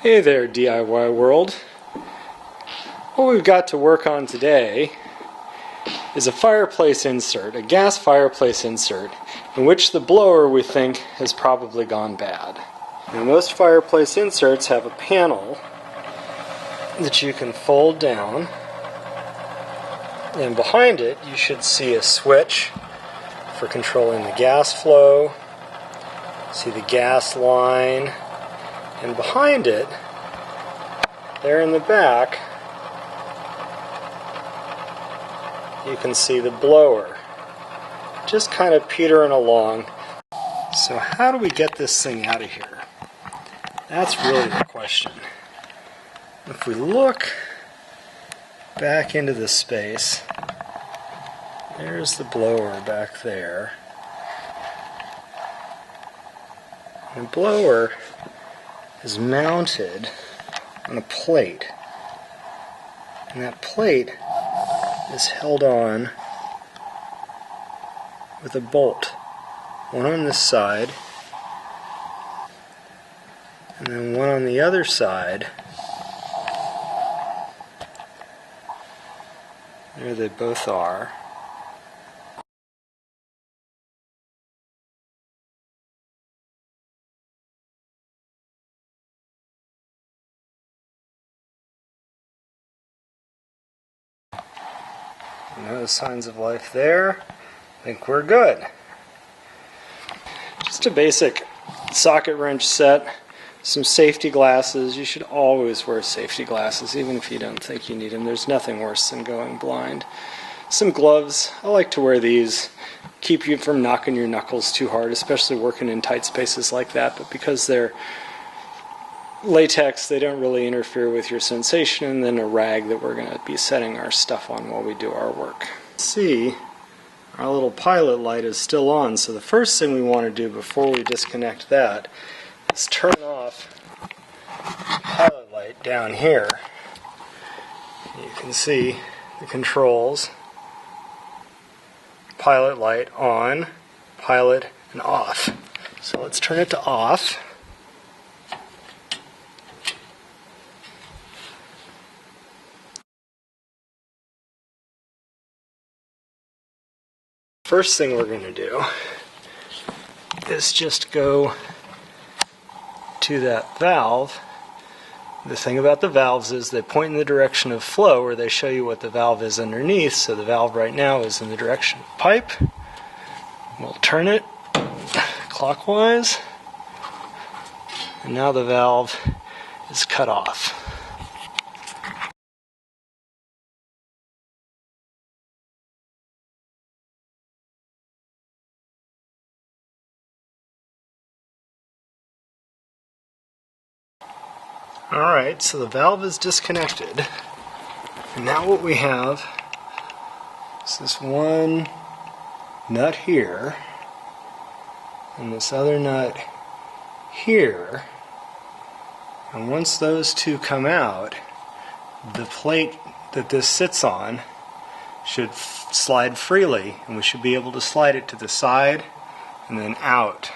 Hey there, DIY world. What we've got to work on today is a fireplace insert, a gas fireplace insert, in which the blower we think has probably gone bad. Now, most fireplace inserts have a panel that you can fold down, and behind it you should see a switch for controlling the gas flow. See the gas line. And behind it, there in the back, you can see the blower, just kind of petering along. So how do we get this thing out of here? That's really the question. If we look back into the space, there's the blower back there. The blower is mounted on a plate, and that plate is held on with a bolt, one on this side and then one on the other side. There they both are. No signs of life there. I think we're good. Just a basic socket wrench set, some safety glasses. You should always wear safety glasses, even if you don't think you need them. There's nothing worse than going blind. Some gloves. I like to wear these. Keep you from knocking your knuckles too hard, especially working in tight spaces like that. But because they're latex, they don't really interfere with your sensation, and then a rag that we're going to be setting our stuff on while we do our work. See, our little pilot light is still on, so the first thing we want to do before we disconnect that is turn off the pilot light down here. You can see the controls. Pilot light on, pilot, and off. So let's turn it to off. First thing we're going to do is just go to that valve. The thing about the valves is they point in the direction of flow, or they show you what the valve is underneath. So the valve right now is in the direction of pipe. We'll turn it clockwise, and now the valve is cut off. Alright, so the valve is disconnected. And now what we have is this one nut here, and this other nut here. And once those two come out, the plate that this sits on should slide freely, and we should be able to slide it to the side and then out.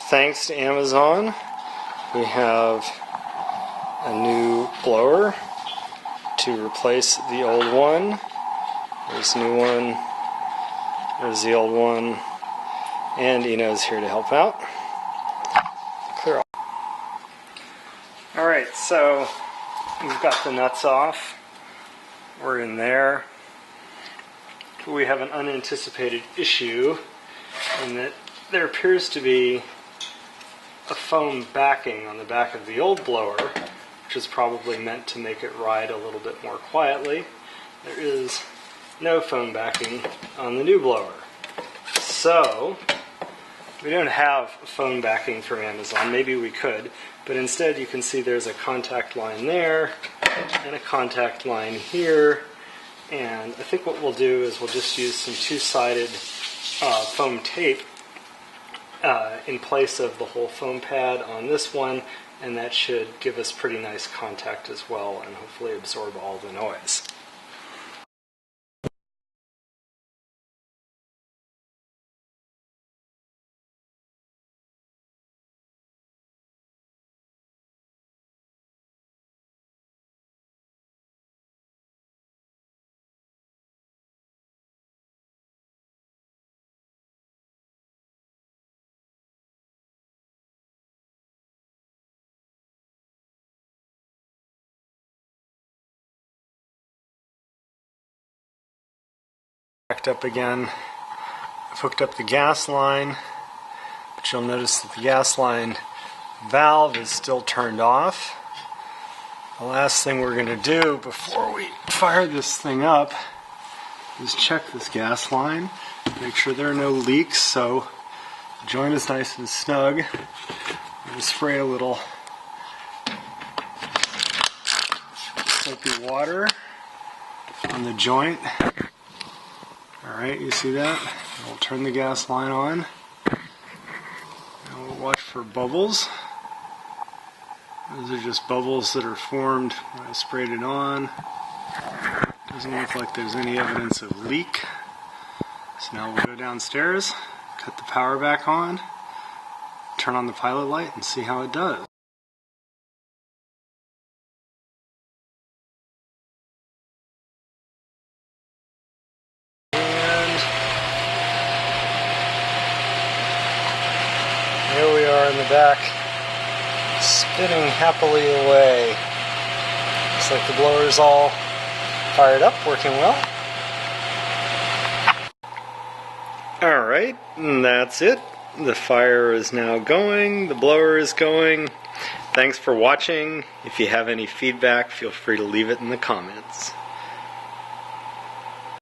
Thanks to Amazon, we have a new blower to replace the old one. This new one There's the old one. And Eno's here to help out. Clear off. Alright, so we've got the nuts off. We're in there. We have an unanticipated issue in that there appears to be a foam backing on the back of the old blower, which is probably meant to make it ride a little bit more quietly. There is no foam backing on the new blower. So, we don't have a foam backing from Amazon. Maybe we could, but instead you can see there's a contact line there and a contact line here. And I think what we'll do is we'll just use some two-sided foam tape in place of the whole foam pad on this one, and that should give us pretty nice contact as well and hopefully absorb all the noise. Backed up again. I've hooked up the gas line, but you'll notice that the gas line valve is still turned off. The last thing we're going to do before we fire this thing up is check this gas line, make sure there are no leaks, so the joint is nice and snug. We'll spray a little soapy water on the joint. Alright, you see that? We'll turn the gas line on. And we'll watch for bubbles. Those are just bubbles that are formed when I sprayed it on. Doesn't look like there's any evidence of leak. So now we'll go downstairs, cut the power back on, turn on the pilot light, and see how it does. Here we are in the back, spinning happily away. Looks like the blower's all fired up, working well. Alright, and that's it. The fire is now going, the blower is going. Thanks for watching. If you have any feedback, feel free to leave it in the comments.